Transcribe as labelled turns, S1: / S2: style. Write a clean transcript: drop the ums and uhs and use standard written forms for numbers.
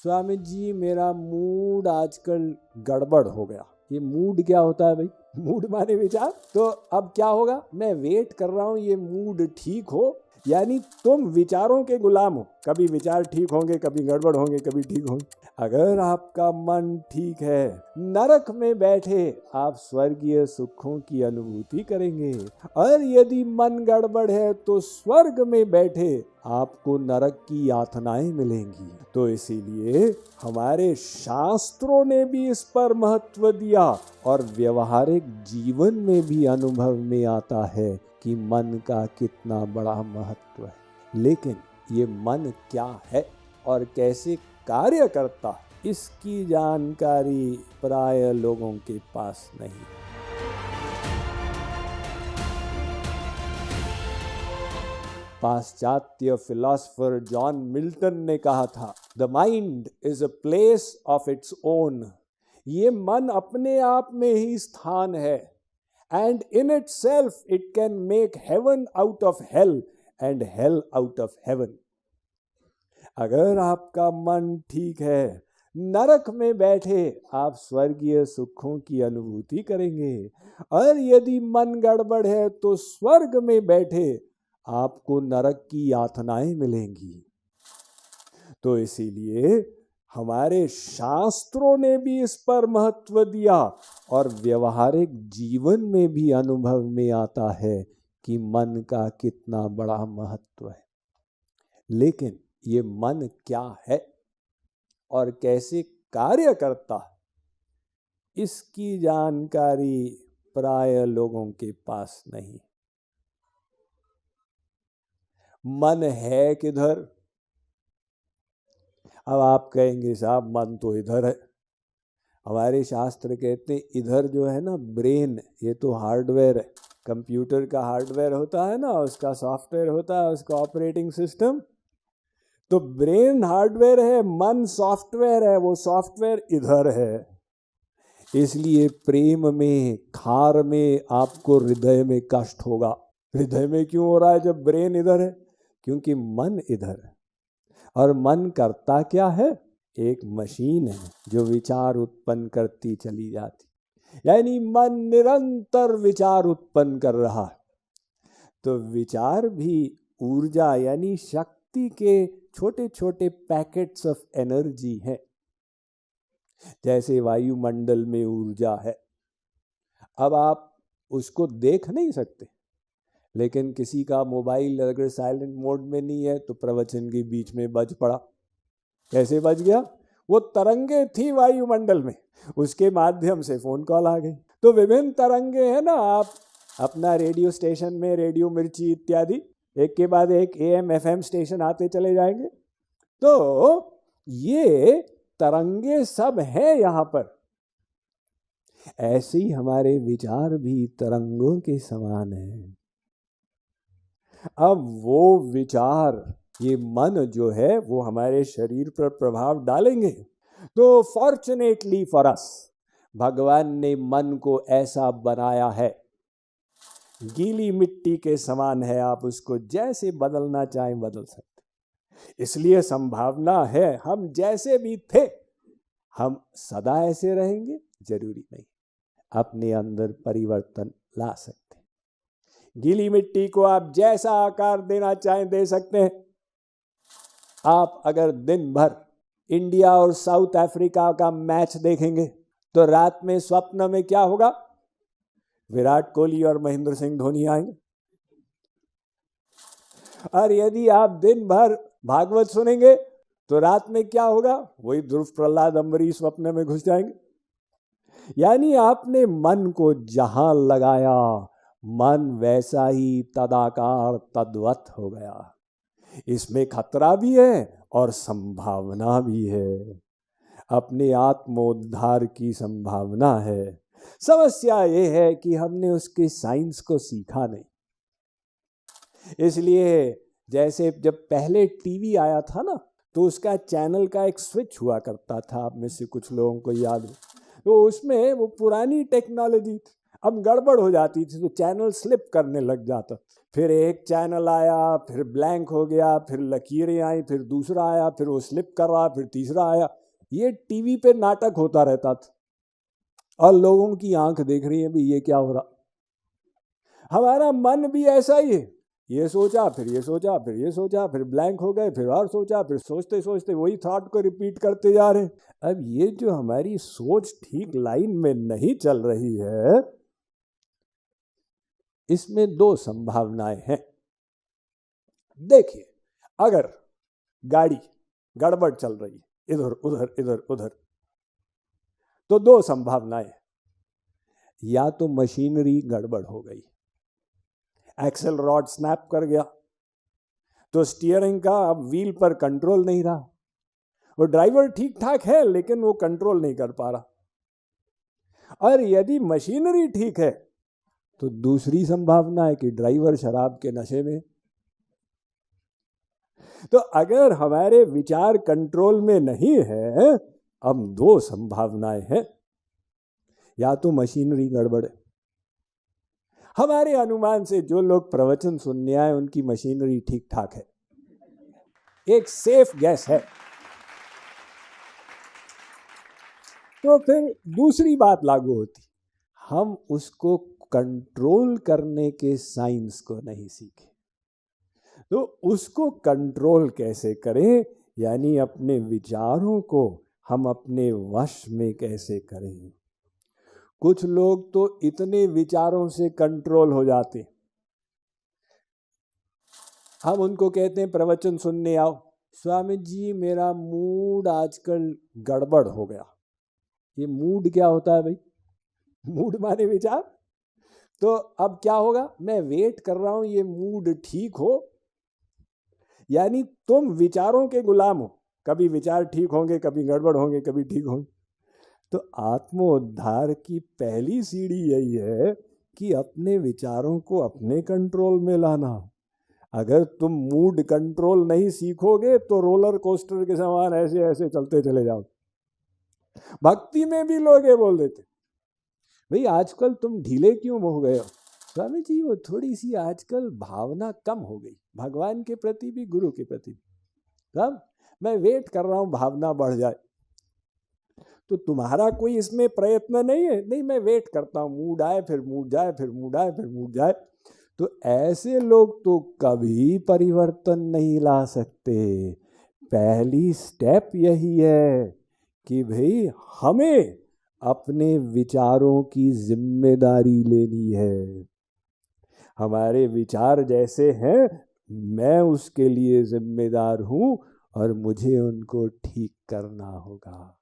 S1: स्वामी जी मेरा मूड आजकल गड़बड़ हो गया। ये मूड क्या होता है भाई? मूड माने विचार। तो अब क्या होगा, मैं वेट कर रहा हूं ये मूड ठीक हो। यानी तुम विचारों के गुलाम हो, कभी विचार ठीक होंगे, कभी गड़बड़ होंगे, कभी ठीक होंगे। अगर आपका मन ठीक है, नरक में बैठे आप स्वर्गीय सुखों की अनुभूति करेंगे, और यदि मन गड़बड़ है तो स्वर्ग में बैठे आपको नरक की यातनाएं मिलेंगी। तो इसीलिए हमारे शास्त्रों ने भी इस पर महत्व दिया, और व्यवहारिक जीवन में भी अनुभव में आता है कि मन का कितना बड़ा महत्व है। लेकिन ये मन क्या है और कैसे कार्य करता है, इसकी जानकारी प्राय लोगों के पास नहीं। पाश्चात्य फिलॉसफर जॉन मिल्टन ने कहा था, the mind is a place of its own. ये मन अपने आप में ही स्थान है, and in itself it can make heaven out of hell and hell out of heaven. अगर आपका मन ठीक है, नरक में बैठे आप स्वर्गीय सुखों की अनुभूति करेंगे, और यदि मन गड़बड़ है तो स्वर्ग में बैठे आपको नरक की यातनाएं मिलेंगी। तो इसीलिए हमारे शास्त्रों ने भी इस पर महत्व दिया, और व्यवहारिक जीवन में भी अनुभव में आता है कि मन का कितना बड़ा महत्व है। लेकिन ये मन क्या है और कैसे कार्य करता है, इसकी जानकारी प्राय लोगों के पास नहीं। मन है किधर? अब आप कहेंगे साहब मन तो इधर है। हमारे शास्त्र कहते हैं इधर जो है ना ब्रेन, ये तो हार्डवेयर है। कंप्यूटर का हार्डवेयर होता है ना, उसका सॉफ्टवेयर होता है, उसका ऑपरेटिंग सिस्टम। तो ब्रेन हार्डवेयर है, मन सॉफ्टवेयर है, वो सॉफ्टवेयर इधर है। इसलिए प्रेम में, खार में आपको हृदय में कष्ट होगा। हृदय में क्यों हो रहा है जब ब्रेन इधर है? क्योंकि मन इधर है। और मन करता क्या है? एक मशीन है जो विचार उत्पन्न करती चली जाती, यानी मन निरंतर विचार उत्पन्न कर रहा है। तो विचार भी ऊर्जा यानी शक्ति के छोटे छोटे पैकेट्स ऑफ एनर्जी है। जैसे वायुमंडल में ऊर्जा है, अब आप उसको देख नहीं सकते, लेकिन किसी का मोबाइल अगर साइलेंट मोड में नहीं है तो प्रवचन के बीच में बज पड़ा। कैसे बज गया? वो तरंगे थी वायुमंडल में, उसके माध्यम से फोन कॉल आ गई। तो विभिन्न तरंगे हैं ना, आप अपना रेडियो स्टेशन में रेडियो मिर्ची इत्यादि एक के बाद एक AM FM स्टेशन आते चले जाएंगे। तो ये तरंगे सब हैं यहाँ पर। ऐसे ही हमारे विचार भी तरंगों के समान हैं। अब वो विचार, ये मन जो है वो हमारे शरीर पर प्रभाव डालेंगे। तो फॉर्चुनेटली फॉर अस, भगवान ने मन को ऐसा बनाया है, गीली मिट्टी के समान है, आप उसको जैसे बदलना चाहें बदल सकते। इसलिए संभावना है हम जैसे भी थे हम सदा ऐसे रहेंगे, जरूरी नहीं। अपने अंदर परिवर्तन ला सकते। गीली मिट्टी को आप जैसा आकार देना चाहें दे सकते हैं। आप अगर दिन भर इंडिया और साउथ अफ्रीका का मैच देखेंगे तो रात में स्वप्न में क्या होगा? विराट कोहली और महेंद्र सिंह धोनी आएंगे। और यदि आप दिन भर भागवत सुनेंगे तो रात में क्या होगा? वही ध्रुव, प्रहलाद, अम्बरीश स्वप्न में घुस जाएंगे। यानी आपने मन को जहां लगाया, मन वैसा ही तदाकार तद्वत हो गया। इसमें खतरा भी है और संभावना भी है। अपने आत्मोद्धार की संभावना है। समस्या ये है कि हमने उसके साइंस को सीखा नहीं। इसलिए जैसे जब पहले टीवी आया था ना, तो उसका चैनल का एक स्विच हुआ करता था, आप में से कुछ लोगों को याद हो, तो उसमें वो पुरानी टेक्नोलॉजी थी। अब गड़बड़ हो जाती थी तो चैनल स्लिप करने लग जाता, फिर एक चैनल आया, फिर ब्लैंक हो गया, फिर लकीरें आई, फिर दूसरा आया, फिर वो स्लिप कर रहा, फिर तीसरा आया। ये टीवी पे नाटक होता रहता था और लोगों की आंख देख रही है भी ये क्या हो रहा। हमारा मन भी ऐसा ही है, ये सोचा, फिर ये सोचा, फिर ये सोचा, फिर ब्लैंक हो गए, फिर और सोचा, फिर सोचते सोचते वही थॉट को रिपीट करते जा रहे हैं। अब ये जो हमारी सोच ठीक लाइन में नहीं चल रही है, इसमें दो संभावनाएं हैं। देखिए, अगर गाड़ी गड़बड़ चल रही है, इधर उधर इधर उधर, तो दो संभावनाएं, या तो मशीनरी गड़बड़ हो गई, एक्सेल रॉड स्नैप कर गया, तो स्टीयरिंग का अब व्हील पर कंट्रोल नहीं रहा, वो ड्राइवर ठीक ठाक है लेकिन वो कंट्रोल नहीं कर पा रहा। और यदि मशीनरी ठीक है तो दूसरी संभावना है कि ड्राइवर शराब के नशे में। तो अगर हमारे विचार कंट्रोल में नहीं है, अब दो संभावनाएं हैं, या तो मशीनरी गड़बड़ है। हमारे अनुमान से जो लोग प्रवचन सुनने आए उनकी मशीनरी ठीक ठाक है, एक सेफ गैस है। तो फिर दूसरी बात लागू होती, हम उसको कंट्रोल करने के साइंस को नहीं सीखे, तो उसको कंट्रोल कैसे करें, यानी अपने विचारों को हम अपने वश में कैसे करें। कुछ लोग तो इतने विचारों से कंट्रोल हो जाते, हम उनको कहते हैं प्रवचन सुनने आओ, स्वामी जी मेरा मूड आजकल गड़बड़ हो गया। ये मूड क्या होता है भाई? मूड माने विचार। तो अब क्या होगा, मैं वेट कर रहा हूं ये मूड ठीक हो, यानी तुम विचारों के गुलाम हो, कभी विचार ठीक होंगे, कभी गड़बड़ होंगे, कभी ठीक होंगे। तो आत्मोद्धार की पहली सीढ़ी यही है कि अपने विचारों को अपने कंट्रोल में लाना। अगर तुम मूड कंट्रोल नहीं सीखोगे तो रोलर कोस्टर के समान ऐसे ऐसे चलते चले जाओ। भक्ति में भी लोग ये बोल देते, भाई आजकल तुम ढीले क्यों हो गए हो? स्वामी जी वो थोड़ी सी आजकल भावना कम हो गई, भगवान के प्रति भी गुरु के प्रति भी। तब मैं वेट कर रहा हूं भावना बढ़ जाए। तो तुम्हारा कोई इसमें प्रयत्न नहीं है? नहीं, मैं वेट करता हूं, मूड आए फिर मूड जाए, फिर मूड आए फिर मूड जाए। तो ऐसे लोग तो कभी परिवर्तन नहीं ला सकते। पहली स्टेप यही है कि भाई हमें अपने विचारों की जिम्मेदारी लेनी है। हमारे विचार जैसे हैं, मैं उसके लिए जिम्मेदार हूं और मुझे उनको ठीक करना होगा।